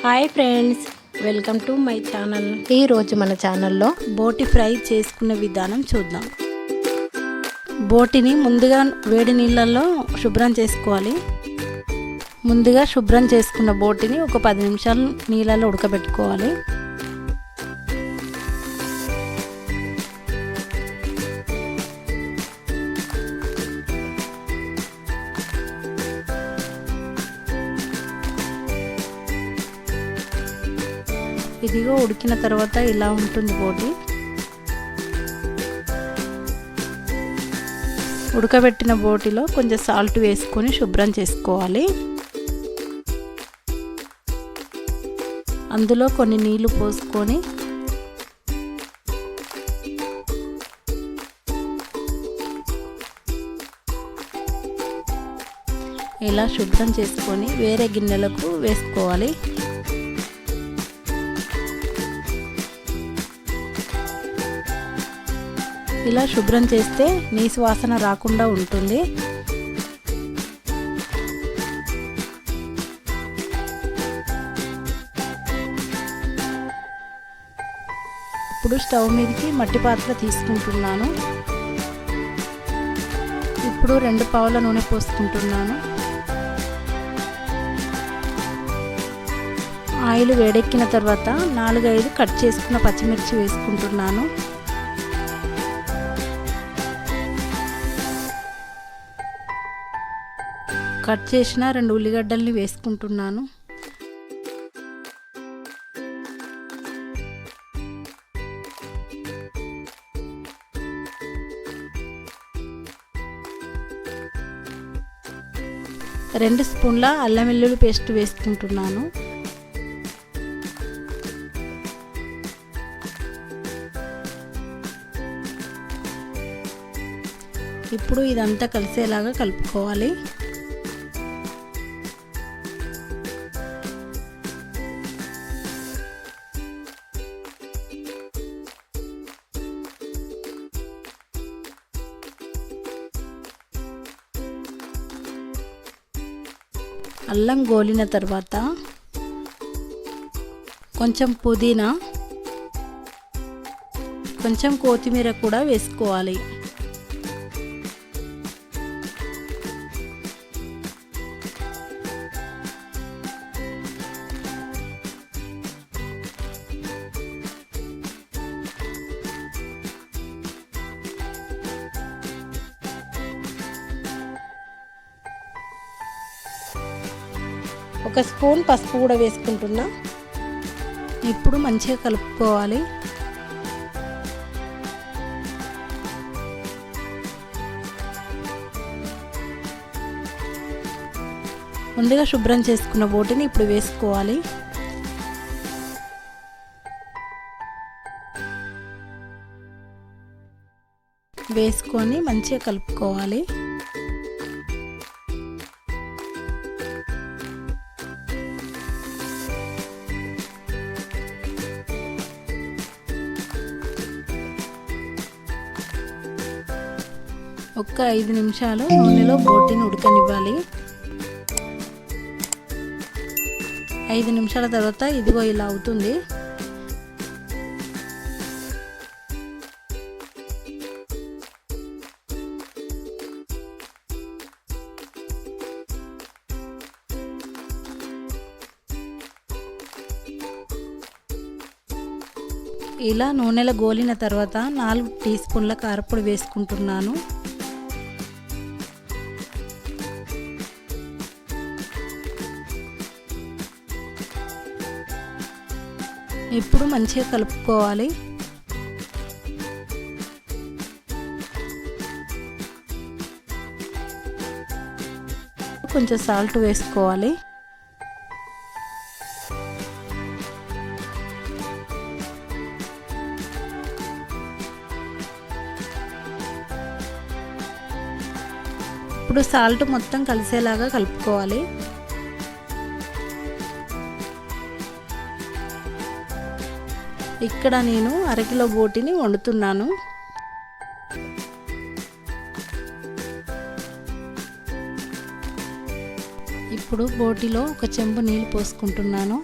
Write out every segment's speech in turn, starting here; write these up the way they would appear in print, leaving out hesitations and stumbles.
Hi friends, welcome to my channel. ఈరోజు మన ఛానల్లో బోటి ఫ్రై చేసుకునే విధానం చూద్దాం. బోటిని ముందుగా వేడి నీళ్ళల్లో శుభ్రం చేసుకోవాలి. ముందుగా శుభ్రం చేసుకున్న బోటిని ఒక 10 నిమిషాలు నీళ్ళలో ఉడకబెట్టుకోవాలి. ఇదిగో ఉడికిన తర్వాత ఇలా ఉంటుంది బోటి. ఉడకబెట్టిన బోటిలో కొంచెం సాల్ట్ వేసుకొని శుభ్రం చేసుకోవాలి. అందులో కొన్ని నీళ్లు పోసుకొని ఇలా శుభ్రం చేసుకొని వేరే గిన్నెలకు వేసుకోవాలి. ఇలా శుభ్రం చేస్తే నీసు వాసన రాకుండా ఉంటుంది. ఇప్పుడు స్టవ్ మీదకి మట్టి పాత్ర తీసుకుంటున్నాను. ఇప్పుడు 2 పావుల నూనె పోసుకుంటున్నాను. ఆయిల్ వేడెక్కిన తర్వాత 4-5 కట్ చేసుకున్న పచ్చిమిర్చి వేసుకుంటున్నాను. కట్ చేసిన 2 ఉల్లిగడ్డల్ని వేసుకుంటున్నాను. రెండు స్పూన్ల అల్లం వెల్లుల్లి పేస్ట్ వేసుకుంటున్నాను. ఇప్పుడు ఇదంతా కలిసేలాగా కలుపుకోవాలి. అల్లం గోలిన తర్వాత కొంచెం పుదీనా, కొంచెం కొత్తిమీర కూడా వేసుకోవాలి. ఒక స్పూన్ పసుపు కూడా వేసుకుంటున్నా. ఇప్పుడు మంచిగా కలుపుకోవాలి. ముందుగా శుభ్రం చేసుకున్న బోటిని ఇప్పుడు వేసుకోవాలి. వేసుకొని మంచిగా కలుపుకోవాలి. ఒక 5 నిమిషాలు నూనెలో బోటిని ఉడకనివ్వాలి. 5 నిమిషాల తర్వాత ఇదిగో ఇలా అవుతుంది. ఇలా నూనెలో గోలిన తర్వాత 4 టీ స్పూన్ల కారపొడి వేసుకుంటున్నాను. ఇప్పుడు మంచిగా కలుపుకోవాలి. కొంచెం సాల్ట్ వేసుకోవాలి. ఇప్పుడు సాల్ట్ మొత్తం కలిసేలాగా కలుపుకోవాలి. ఇక్కడ నేను 1/2 కిలో బోటిని వండుతున్నాను. ఇప్పుడు బోటిలో 1 చెంబు నీళ్ళు పోసుకుంటున్నాను.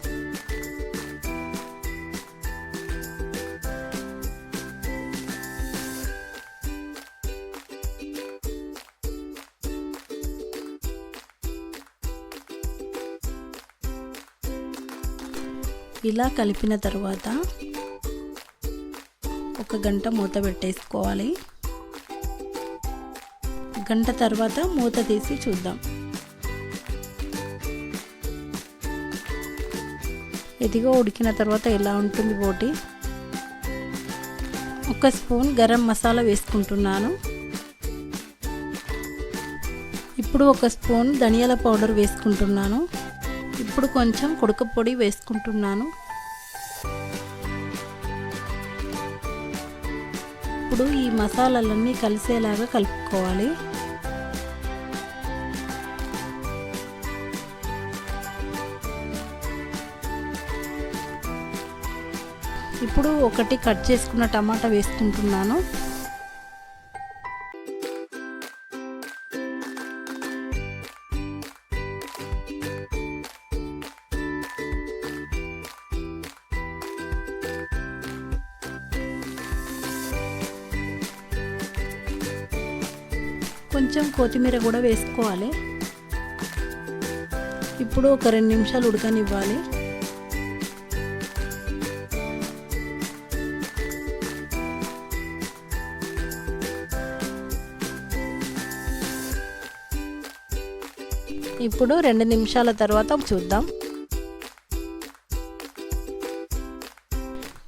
ఇలా కలిపిన తర్వాత ఒక గంట మూత పెట్టేసుకోవాలి. గంట తర్వాత మూత తీసి చూద్దాం. ఇదిగో ఉడికిన తర్వాత ఎలా ఉంటుంది బోటి. ఒక స్పూన్ గరం మసాలా వేసుకుంటున్నాను. ఇప్పుడు ఒక స్పూన్ ధనియాల పౌడర్ వేసుకుంటున్నాను. ఇప్పుడు కొంచెం కుడక పొడి వేసుకుంటున్నాను. ఇప్పుడు ఈ మసాలాలన్నీ కలిసేలాగా కలుపుకోవాలి. ఇప్పుడు ఒకటి కట్ చేసుకున్న టమాటా వేసుకుంటున్నాను. కొంచెం కొత్తిమీర కూడా వేసుకోవాలి. ఇప్పుడు ఒక 2 నిమిషాలు ఉడకనివ్వాలి. ఇప్పుడు 2 నిమిషాల తర్వాత చూద్దాం.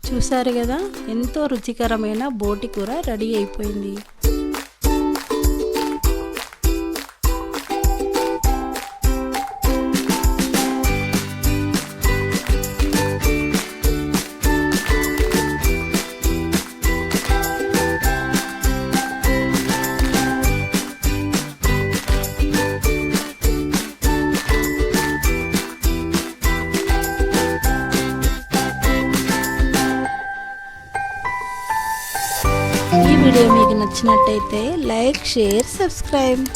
చూసారు కదా, ఎంతో రుచికరమైన బోటి కూర రెడీ అయిపోయింది. ఈ వీడియో మీకు నచ్చినట్టయితే లైక్, షేర్, సబ్స్క్రైబ్.